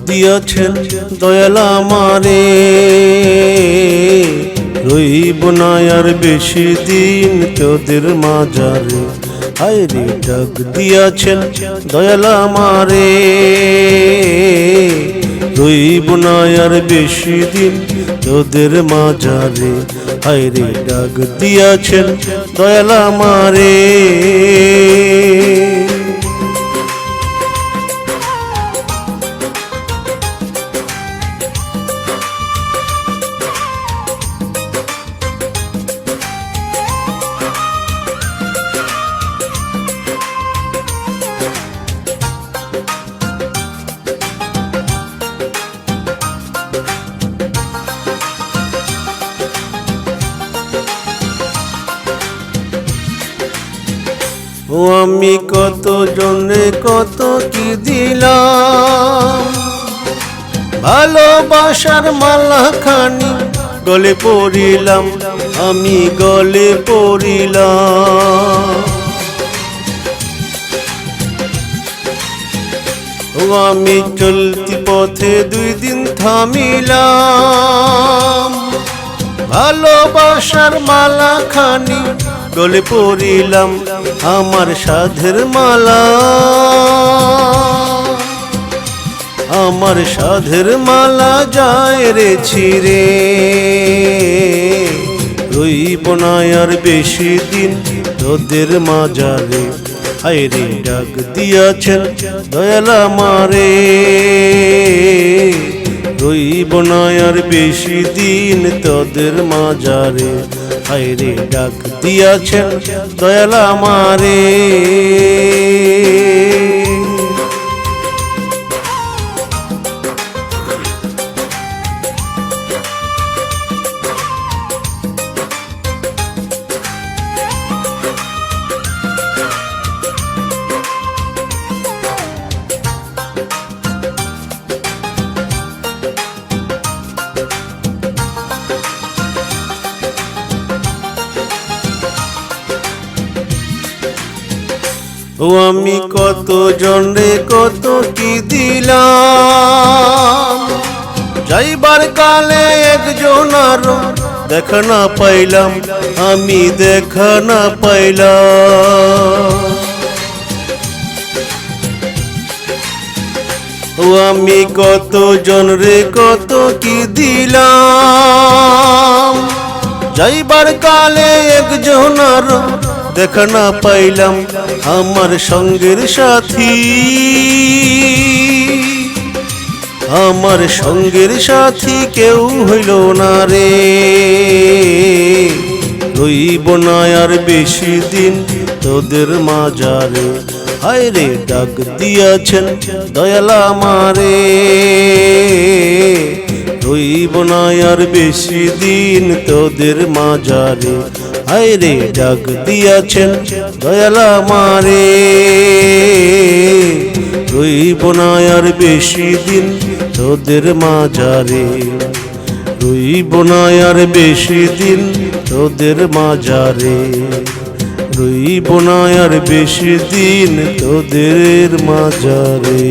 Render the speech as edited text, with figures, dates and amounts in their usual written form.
দিয়াছেন দয়াল আমারে, রইব না আর বেশি দিন তোদের মাঝারে। হায়রে ডাক দিয়াছেন দয়াল আমারে, রইব না আর বেশি দিন তোদের মাঝারে। হায়রে ডাক দিয়াছেন দয়াল আমারে। ও আমি কত জনে কত কি দিলাম, ভালোবাসার মালা খানি গলে পড়িলাম, আমি গলে পড়িলাম। ও আমি চলতি পথে 2 দিন থামিলাম, ভালোবাসার মালা খানি গলে পড়িলাম, আমার সাধের মালা, আমার সাধের মালা যায় রে ছিঁড়ে। রইব না আর বেশি দিন তোদের মাঝারে। হায়রে ডাক দিয়াছেন দয়াল আমারে, রইব না আর বেশি দিন তোদের মাঝারে। হায়রে ডাক দিয়াছেন দয়াল আমারে। ও আমি কত জনে কত কি দিলাম, যাইবার কালে একজন আরো দেখা না পাইলাম, আমি দেখা না পাইলাম। ও আমি কত জনরে কত কি দিলাম, যাইবার কালে একজন আরো দেখা না পাইলাম, আমার সঙ্গের সাথী, আমার সঙ্গের সাথী কেউ হইল না রে। রইব না আর বেশি দিন তোদের মাঝারে। হায়রে ডাক দিয়াছেন দয়াল আমারে, রইব না আর বেশি দিন তোদের মাঝারে। হায়রে ডাক দিয়াছেন দয়াল আমারে, রইব না আর বেশি দিন তোদের মাঝারে। রইব না আর বেশি দিন তোদের মাঝারে, রইব না আর বেশি দিন তোদের মাঝারে।